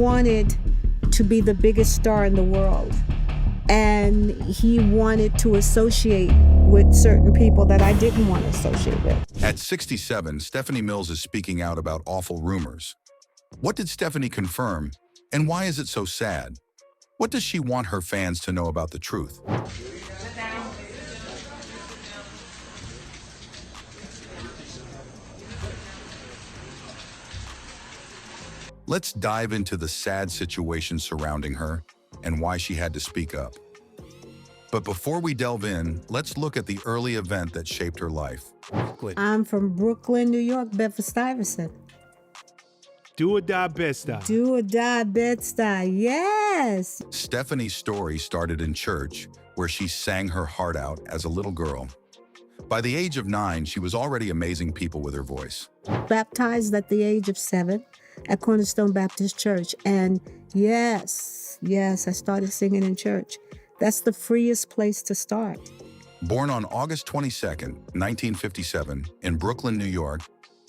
wanted to be the biggest star in the world. And he wanted to associate with certain people that I didn't want to associate with. At 67, Stephanie Mills is speaking out about awful rumors. What did Stephanie confirm, and why is it so sad? What does she want her fans to know about the truth? Let's dive into the sad situation surrounding her and why she had to speak up. But before we delve in, let's look at the early event that shaped her life. I'm from Brooklyn, New York, Bedford-Stuyvesant. Do or die Bed-Stuy. Do or die Bed-Stuy, yes. Stephanie's story started in church, where she sang her heart out as a little girl. By the age of 9, she was already amazing people with her voice. Baptized at the age of 7 at Cornerstone Baptist Church. And yes, I started singing in church. That's the freest place to start. Born on August 22nd, 1957, in Brooklyn, New York,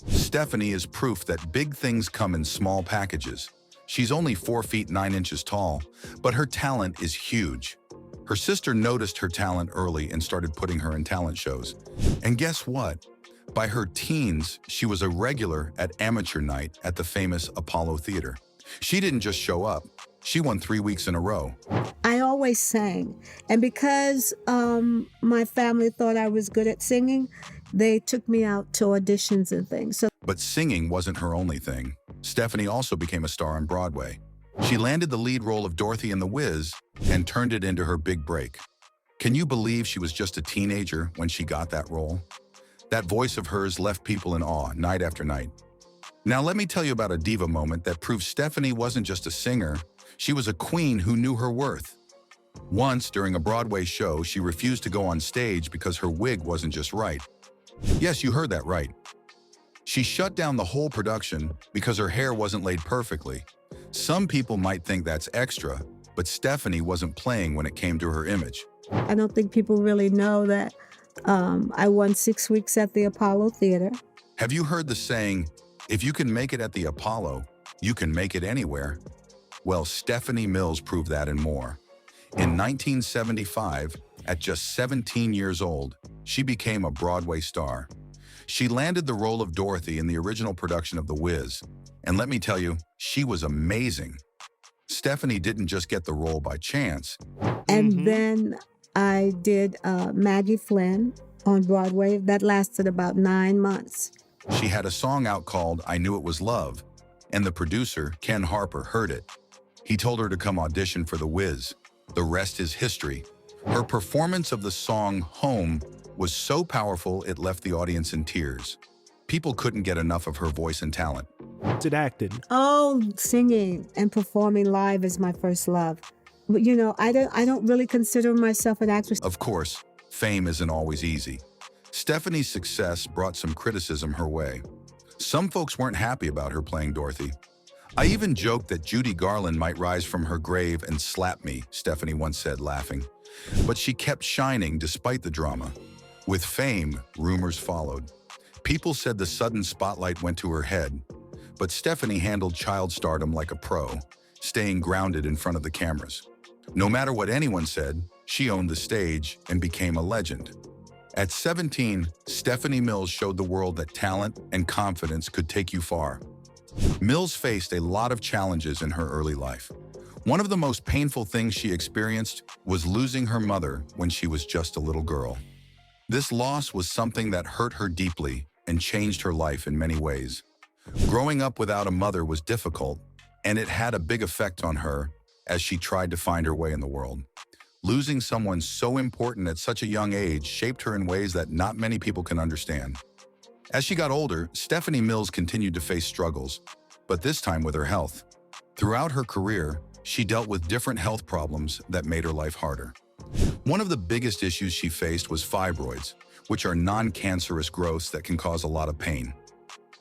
Stephanie is proof that big things come in small packages. She's only 4 feet 9 inches tall, but her talent is huge. Her sister noticed her talent early and started putting her in talent shows. And guess what? By her teens, she was a regular at amateur night at the famous Apollo Theater. She didn't just show up. She won 3 weeks in a row. I always sang. And because my family thought I was good at singing, they took me out to auditions and things. But singing wasn't her only thing. Stephanie also became a star on Broadway. She landed the lead role of Dorothy in The Wiz and turned it into her big break. Can you believe she was just a teenager when she got that role? That voice of hers left people in awe night after night. Now let me tell you about a diva moment that proved Stephanie wasn't just a singer, she was a queen who knew her worth. Once, during a Broadway show, she refused to go on stage because her wig wasn't just right. Yes, you heard that right. She shut down the whole production because her hair wasn't laid perfectly. Some people might think that's extra, but Stephanie wasn't playing when it came to her image. I don't think people really know that I won 6 weeks at the Apollo Theater. Have you heard the saying, if you can make it at the Apollo, you can make it anywhere? Well, Stephanie Mills proved that and more. In 1975, at just 17 years old, she became a Broadway star. She landed the role of Dorothy in the original production of The Wiz. And let me tell you, she was amazing. Stephanie didn't just get the role by chance. And then I did Maggie Flynn on Broadway. That lasted about 9 months. She had a song out called I Knew It Was Love, and the producer, Ken Harper, heard it. He told her to come audition for The Wiz. The rest is history. Her performance of the song Home was so powerful it left the audience in tears. People couldn't get enough of her voice and talent. Did acting. Oh, singing and performing live is my first love. But you know, I don't really consider myself an actress. Of course, fame isn't always easy. Stephanie's success brought some criticism her way. Some folks weren't happy about her playing Dorothy. I even joked that Judy Garland might rise from her grave and slap me, Stephanie once said, laughing. But she kept shining despite the drama. With fame, rumors followed. People said the sudden spotlight went to her head, but Stephanie handled child stardom like a pro, staying grounded in front of the cameras. No matter what anyone said, she owned the stage and became a legend. At 17, Stephanie Mills showed the world that talent and confidence could take you far. Mills faced a lot of challenges in her early life. One of the most painful things she experienced was losing her mother when she was just a little girl. This loss was something that hurt her deeply and changed her life in many ways. Growing up without a mother was difficult, and it had a big effect on her as she tried to find her way in the world. Losing someone so important at such a young age shaped her in ways that not many people can understand. As she got older, Stephanie Mills continued to face struggles, but this time with her health. Throughout her career, she dealt with different health problems that made her life harder. One of the biggest issues she faced was fibroids, which are non-cancerous growths that can cause a lot of pain.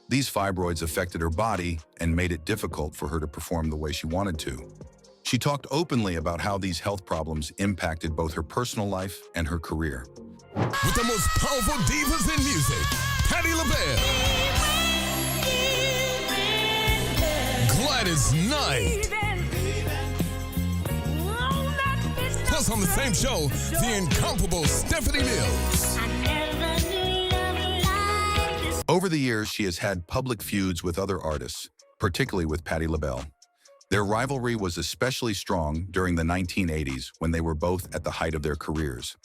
These fibroids affected her body and made it difficult for her to perform the way she wanted to. She talked openly about how these health problems impacted both her personal life and her career. With the most powerful divas in music, Patti LaBelle, That is nice. Plus, on the same show, the incomparable Stephanie Mills. Over the years, she has had public feuds with other artists, particularly with Patti LaBelle. Their rivalry was especially strong during the 1980s when they were both at the height of their careers.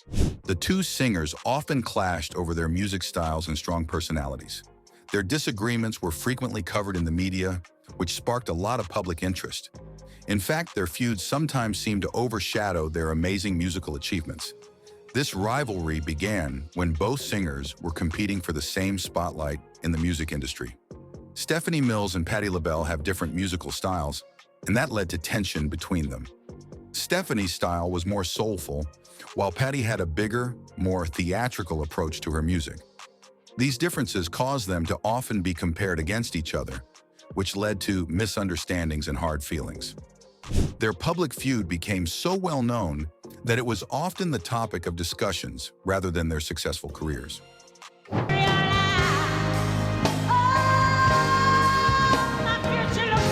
The two singers often clashed over their music styles and strong personalities. Their disagreements were frequently covered in the media, which sparked a lot of public interest. In fact, their feuds sometimes seemed to overshadow their amazing musical achievements. This rivalry began when both singers were competing for the same spotlight in the music industry. Stephanie Mills and Patti LaBelle have different musical styles, and that led to tension between them. Stephanie's style was more soulful, while Patti had a bigger, more theatrical approach to her music. These differences caused them to often be compared against each other, which led to misunderstandings and hard feelings. Their public feud became so well known that it was often the topic of discussions rather than their successful careers.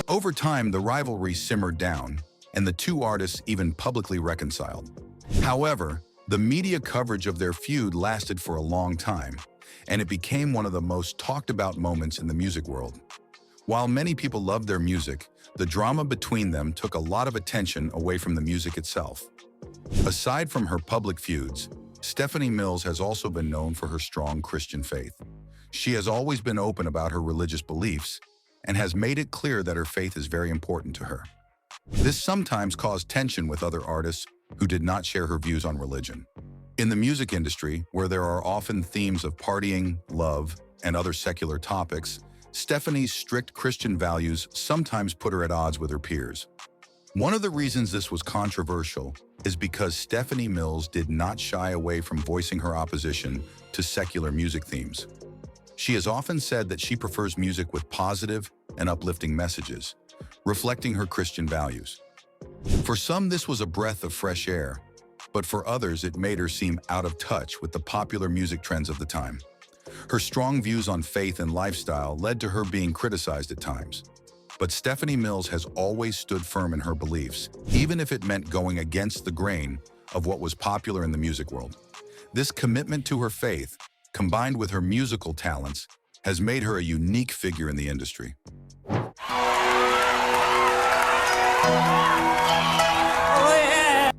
Over time, the rivalry simmered down, and the two artists even publicly reconciled. However, the media coverage of their feud lasted for a long time, and it became one of the most talked about moments in the music world. While many people loved their music, the drama between them took a lot of attention away from the music itself. Aside from her public feuds, Stephanie Mills has also been known for her strong Christian faith. She has always been open about her religious beliefs and has made it clear that her faith is very important to her. This sometimes caused tension with other artists who did not share her views on religion. In the music industry, where there are often themes of partying, love, and other secular topics, Stephanie's strict Christian values sometimes put her at odds with her peers. One of the reasons this was controversial is because Stephanie Mills did not shy away from voicing her opposition to secular music themes. She has often said that she prefers music with positive and uplifting messages, reflecting her Christian values. For some, this was a breath of fresh air, but for others, it made her seem out of touch with the popular music trends of the time. Her strong views on faith and lifestyle led to her being criticized at times. But Stephanie Mills has always stood firm in her beliefs, even if it meant going against the grain of what was popular in the music world. This commitment to her faith, combined with her musical talents, has made her a unique figure in the industry.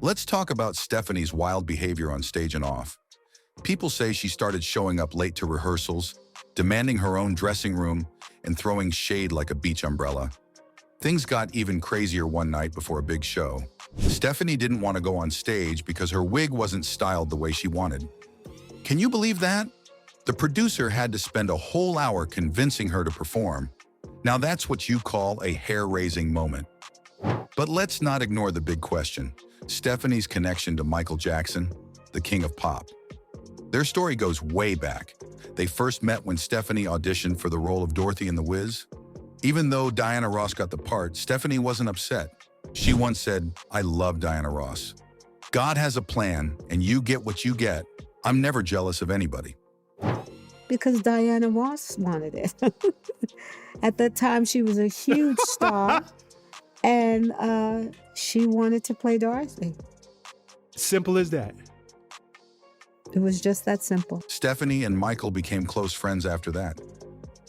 Let's talk about Stephanie's wild behavior on stage and off. People say she started showing up late to rehearsals, demanding her own dressing room, and throwing shade like a beach umbrella. Things got even crazier one night before a big show. Stephanie didn't want to go on stage because her wig wasn't styled the way she wanted. Can you believe that? The producer had to spend a whole hour convincing her to perform. Now that's what you call a hair-raising moment. But let's not ignore the big question: Stephanie's connection to Michael Jackson, the king of pop. Their story goes way back. They first met when Stephanie auditioned for the role of Dorothy in The Wiz. Even though Diana Ross got the part, Stephanie wasn't upset. She once said, "I love Diana Ross. God has a plan, and you get what you get. I'm never jealous of anybody." Because Diana Ross wanted it. At that time, she was a huge star, and she wanted to play Dorothy. Simple as that. It was just that simple. Stephanie and Michael became close friends after that.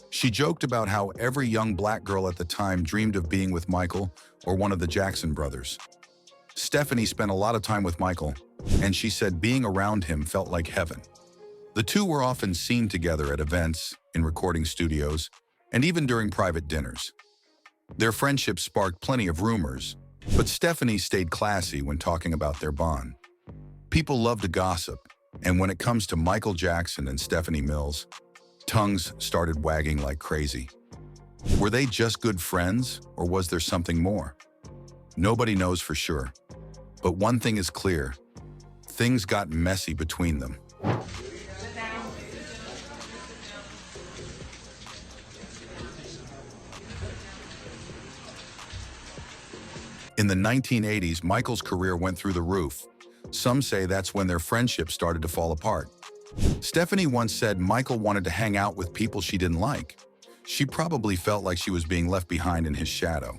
She joked about how every young black girl at the time dreamed of being with Michael or one of the Jackson brothers. Stephanie spent a lot of time with Michael, and she said being around him felt like heaven. The two were often seen together at events, in recording studios, and even during private dinners. Their friendship sparked plenty of rumors, but Stephanie stayed classy when talking about their bond. People love to gossip, and when it comes to Michael Jackson and Stephanie Mills, tongues started wagging like crazy. Were they just good friends, or was there something more? Nobody knows for sure. But one thing is clear: things got messy between them. In the 1980s, Michael's career went through the roof. Some say that's when their friendship started to fall apart. Stephanie once said Michael wanted to hang out with people she didn't like. She probably felt like she was being left behind in his shadow.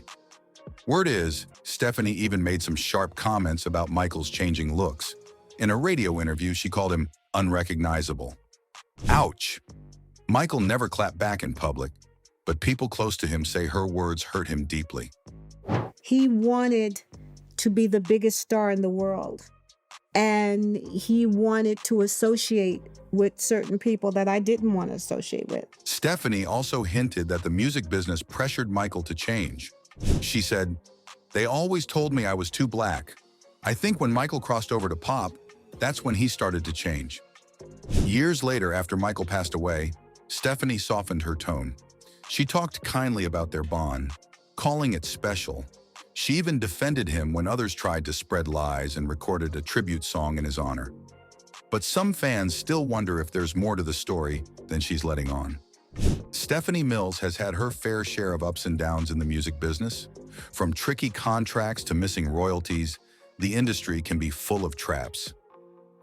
Word is, Stephanie even made some sharp comments about Michael's changing looks. In a radio interview, she called him unrecognizable. Ouch! Michael never clapped back in public, but people close to him say her words hurt him deeply. He wanted to be the biggest star in the world. And he wanted to associate with certain people that I didn't want to associate with. Stephanie also hinted that the music business pressured Michael to change. She said, "They always told me I was too black. I think when Michael crossed over to pop, that's when he started to change." Years later, after Michael passed away, Stephanie softened her tone. She talked kindly about their bond, calling it special. She even defended him when others tried to spread lies and recorded a tribute song in his honor. But some fans still wonder if there's more to the story than she's letting on. Stephanie Mills has had her fair share of ups and downs in the music business. From tricky contracts to missing royalties, the industry can be full of traps.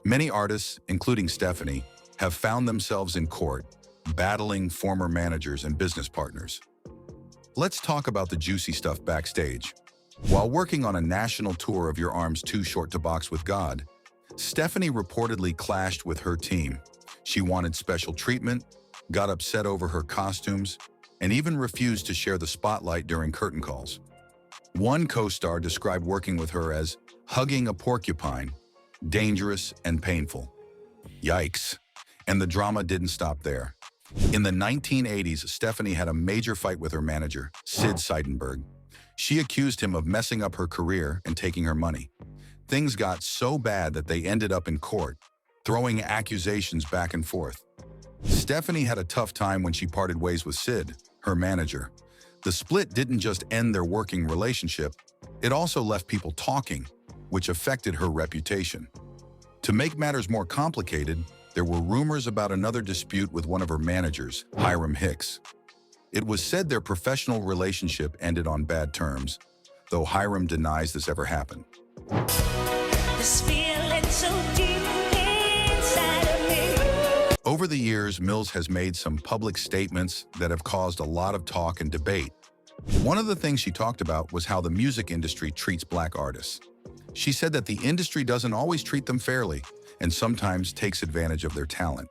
Many artists, including Stephanie, have found themselves in court, battling former managers and business partners. Let's talk about the juicy stuff backstage. While working on a national tour of Your Arms Too Short to Box with God, Stephanie reportedly clashed with her team. She wanted special treatment, got upset over her costumes, and even refused to share the spotlight during curtain calls. One co-star described working with her as hugging a porcupine, dangerous and painful. Yikes. And the drama didn't stop there. In the 1980s, Stephanie had a major fight with her manager, Sid Seidenberg. She accused him of messing up her career and taking her money. Things got so bad that they ended up in court, throwing accusations back and forth. Stephanie had a tough time when she parted ways with Sid, her manager. The split didn't just end their working relationship, it also left people talking, which affected her reputation. To make matters more complicated, there were rumors about another dispute with one of her managers, Hiram Hicks. It was said their professional relationship ended on bad terms, though Hiram denies this ever happened. This feeling so deep inside of me. Over the years, Mills has made some public statements that have caused a lot of talk and debate. One of the things she talked about was how the music industry treats black artists. She said that the industry doesn't always treat them fairly and sometimes takes advantage of their talent.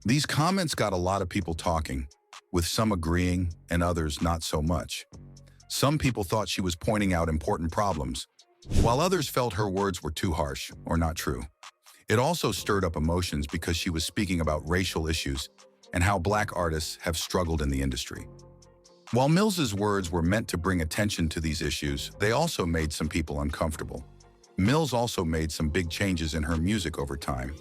These comments got a lot of people talking, with some agreeing and others not so much. Some people thought she was pointing out important problems, while others felt her words were too harsh or not true. It also stirred up emotions because she was speaking about racial issues and how black artists have struggled in the industry. While Mills's words were meant to bring attention to these issues, they also made some people uncomfortable. Mills also made some big changes in her music over time,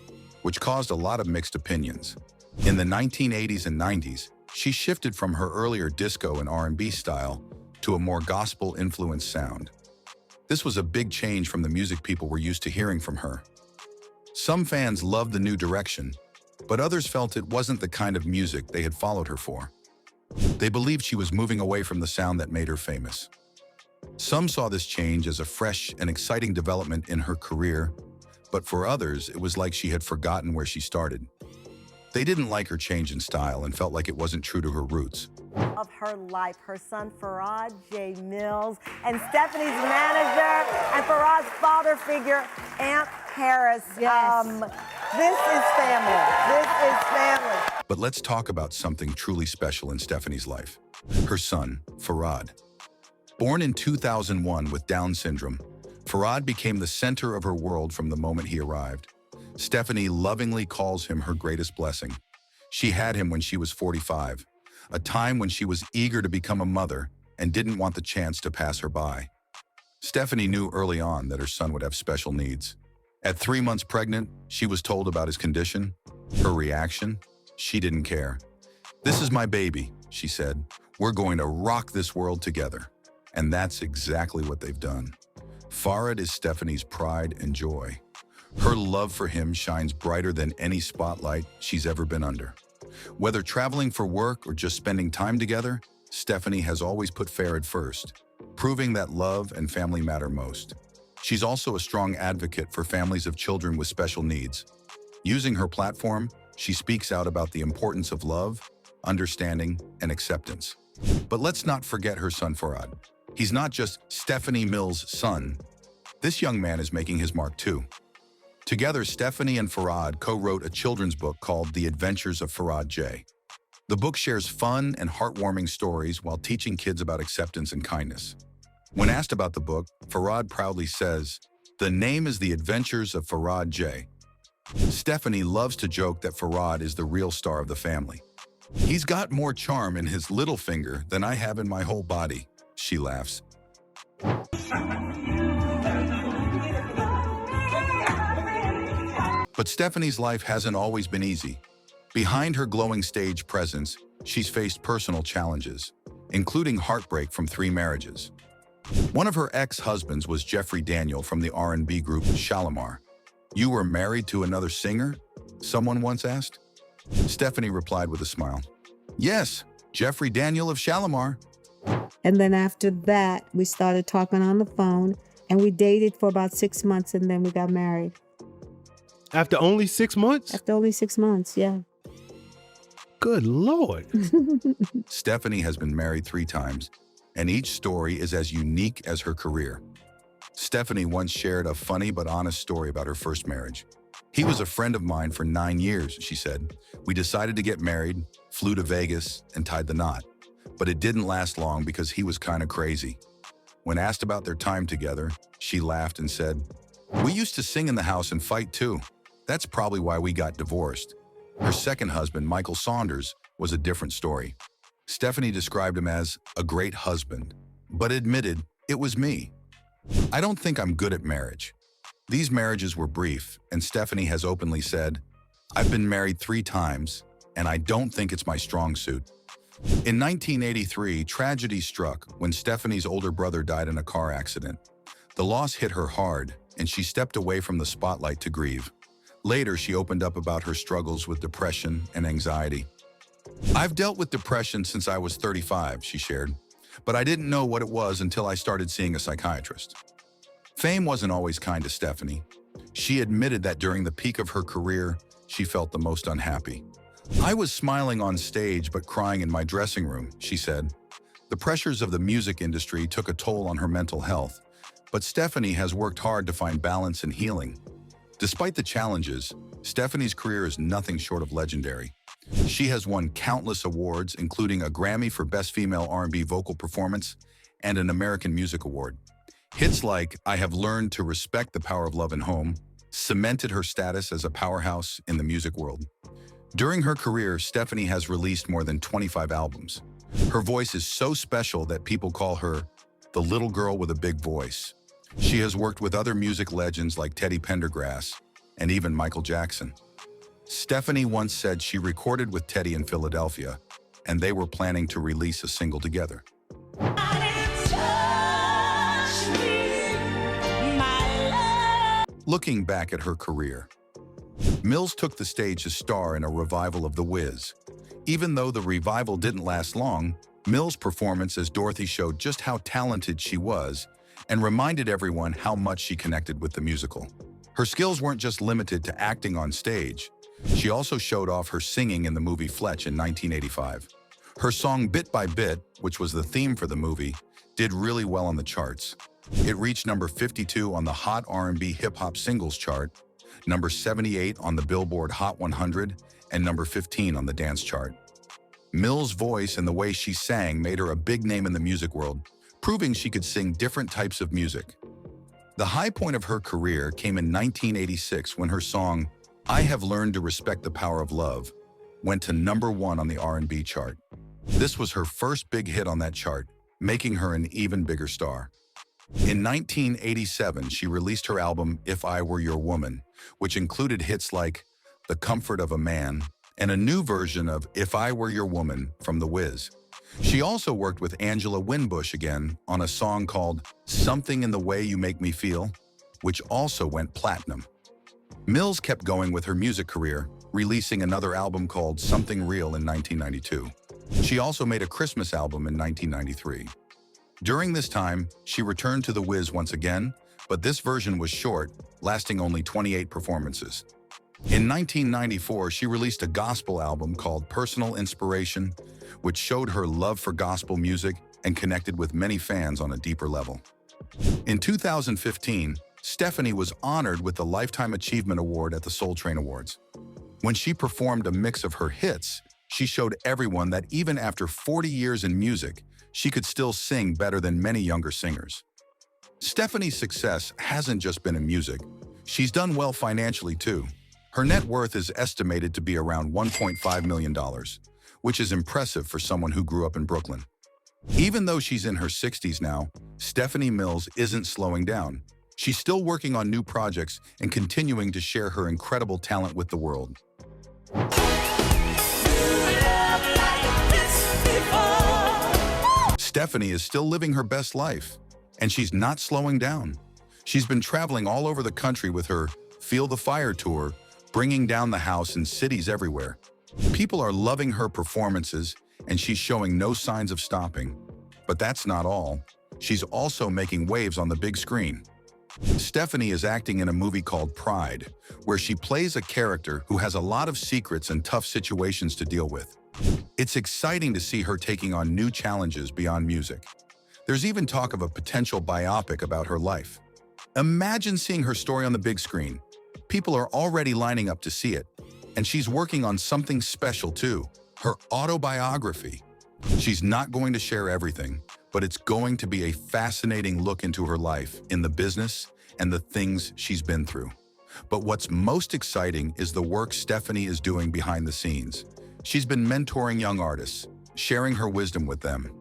which caused a lot of mixed opinions. In the 1980s and 90s, she shifted from her earlier disco and R&B style to a more gospel-influenced sound. This was a big change from the music people were used to hearing from her. Some fans loved the new direction, but others felt it wasn't the kind of music they had followed her for. They believed she was moving away from the sound that made her famous. Some saw this change as a fresh and exciting development in her career, but for others, it was like she had forgotten where she started. They didn't like her change in style and felt like it wasn't true to her roots. Of her life, her son Farad J. Mills, and Stephanie's manager, and Farad's father figure, Aunt Harris. Yes. This is family. This is family. But let's talk about something truly special in Stephanie's life. Her son, Farad. Born in 2001 with Down syndrome, Farad became the center of her world from the moment he arrived. Stephanie lovingly calls him her greatest blessing. She had him when she was 45, a time when she was eager to become a mother and didn't want the chance to pass her by. Stephanie knew early on that her son would have special needs. At 3 months pregnant, she was told about his condition. Her reaction? She didn't care. "This is my baby," she said. "We're going to rock this world together." And that's exactly what they've done. Farad is Stephanie's pride and joy. Her love for him shines brighter than any spotlight she's ever been under. Whether traveling for work or just spending time together, Stephanie has always put Farad first, proving that love and family matter most. She's also a strong advocate for families of children with special needs. Using her platform, she speaks out about the importance of love, understanding, and acceptance. But let's not forget her son Farad. He's not just Stephanie Mills' son. This young man is making his mark too. Together, Stephanie and Farhad co-wrote a children's book called The Adventures of Farhad J. The book shares fun and heartwarming stories while teaching kids about acceptance and kindness. When asked about the book, Farhad proudly says, "The name is The Adventures of Farhad J." Stephanie loves to joke that Farhad is the real star of the family. "He's got more charm in his little finger than I have in my whole body," she laughs. But Stephanie's life hasn't always been easy. Behind her glowing stage presence, she's faced personal challenges, including heartbreak from 3 marriages. One of her ex-husbands was Jeffrey Daniel from the R&B group Shalimar. "You were married to another singer?" someone once asked. Stephanie replied with a smile, "Yes, Jeffrey Daniel of Shalimar." And then after that, we started talking on the phone, and we dated for about 6 months, and then we got married. After only 6 months? After only 6 months, yeah. Good Lord. Stephanie has been married 3 times, and each story is as unique as her career. Stephanie once shared a funny but honest story about her first marriage. "He was a friend of mine for 9 years, she said. "We decided to get married, flew to Vegas, and tied the knot. But it didn't last long because he was kind of crazy." When asked about their time together, she laughed and said, "We used to sing in the house and fight too. That's probably why we got divorced." Her second husband, Michael Saunders, was a different story. Stephanie described him as a great husband, but admitted, "It was me. I don't think I'm good at marriage." These marriages were brief, and Stephanie has openly said, "I've been married 3 times, and I don't think it's my strong suit." In 1983, tragedy struck when Stephanie's older brother died in a car accident. The loss hit her hard, and she stepped away from the spotlight to grieve. Later, she opened up about her struggles with depression and anxiety. "I've dealt with depression since I was 35, she shared, "but I didn't know what it was until I started seeing a psychiatrist." Fame wasn't always kind to Stephanie. She admitted that during the peak of her career, she felt the most unhappy. "I was smiling on stage but crying in my dressing room," she said. The pressures of the music industry took a toll on her mental health, but Stephanie has worked hard to find balance and healing. Despite the challenges, Stephanie's career is nothing short of legendary. She has won countless awards, including a Grammy for Best Female R&B Vocal Performance and an American Music Award. Hits like "I Have Learned to Respect the Power of Love and Home" cemented her status as a powerhouse in the music world. During her career, Stephanie has released more than 25 albums. Her voice is so special that people call her the little girl with a big voice. She has worked with other music legends like Teddy Pendergrass and even Michael Jackson. Stephanie once said she recorded with Teddy in Philadelphia, and they were planning to release a single together. Looking back at her career, Mills took the stage to star in a revival of The Wiz. Even though the revival didn't last long, Mills' performance as Dorothy showed just how talented she was and reminded everyone how much she connected with the musical. Her skills weren't just limited to acting on stage. She also showed off her singing in the movie Fletch in 1985. Her song Bit by Bit, which was the theme for the movie, did really well on the charts. It reached number 52 on the Hot R&B Hip Hop Singles chart, number 78 on the Billboard Hot 100, and number 15 on the dance chart. Mills' voice and the way she sang made her a big name in the music world, proving she could sing different types of music. The high point of her career came in 1986 when her song, "I Have Learned to Respect the Power of Love," went to number 1 on the R&B chart. This was her first big hit on that chart, making her an even bigger star. In 1987, she released her album If I Were Your Woman, which included hits like The Comfort of a Man and a new version of If I Were Your Woman from The Wiz. She also worked with Angela Winbush again on a song called Something in the Way You Make Me Feel, which also went platinum. Mills kept going with her music career, releasing another album called Something Real in 1992. She also made a Christmas album in 1993. During this time, she returned to The Wiz once again, but this version was short, lasting only 28 performances. In 1994, she released a gospel album called Personal Inspiration, which showed her love for gospel music and connected with many fans on a deeper level. In 2015, Stephanie was honored with the Lifetime Achievement Award at the Soul Train Awards. When she performed a mix of her hits, she showed everyone that even after 40 years in music, she could still sing better than many younger singers. Stephanie's success hasn't just been in music. She's done well financially too. Her net worth is estimated to be around $1.5 million, which is impressive for someone who grew up in Brooklyn. Even though she's in her 60s now, Stephanie Mills isn't slowing down. She's still working on new projects and continuing to share her incredible talent with the world. Stephanie is still living her best life, and she's not slowing down. She's been traveling all over the country with her Feel the Fire tour, bringing down the house in cities everywhere. People are loving her performances, and she's showing no signs of stopping. But that's not all. She's also making waves on the big screen. Stephanie is acting in a movie called Pride, where she plays a character who has a lot of secrets and tough situations to deal with. It's exciting to see her taking on new challenges beyond music. There's even talk of a potential biopic about her life. Imagine seeing her story on the big screen. People are already lining up to see it, and she's working on something special too, her autobiography. She's not going to share everything, but it's going to be a fascinating look into her life in the business and the things she's been through. But what's most exciting is the work Stephanie is doing behind the scenes. She's been mentoring young artists, sharing her wisdom with them.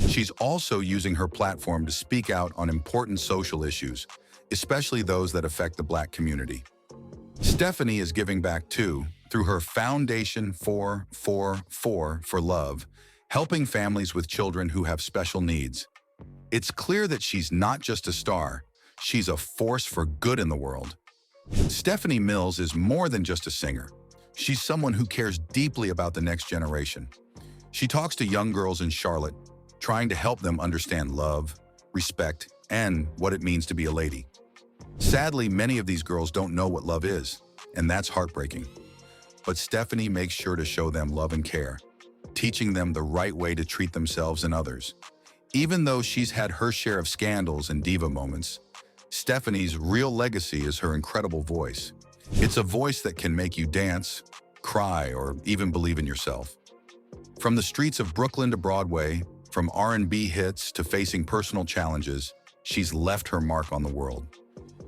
She's also using her platform to speak out on important social issues, especially those that affect the Black community. Stephanie is giving back too, through her Foundation 444 for Love, helping families with children who have special needs. It's clear that she's not just a star, she's a force for good in the world. Stephanie Mills is more than just a singer. She's someone who cares deeply about the next generation. She talks to young girls in Charlotte, trying to help them understand love, respect, and what it means to be a lady. Sadly, many of these girls don't know what love is, and that's heartbreaking. But Stephanie makes sure to show them love and care, teaching them the right way to treat themselves and others. Even though she's had her share of scandals and diva moments, Stephanie's real legacy is her incredible voice. It's a voice that can make you dance, cry, or even believe in yourself. From the streets of Brooklyn to Broadway, from R&B hits to facing personal challenges, she's left her mark on the world.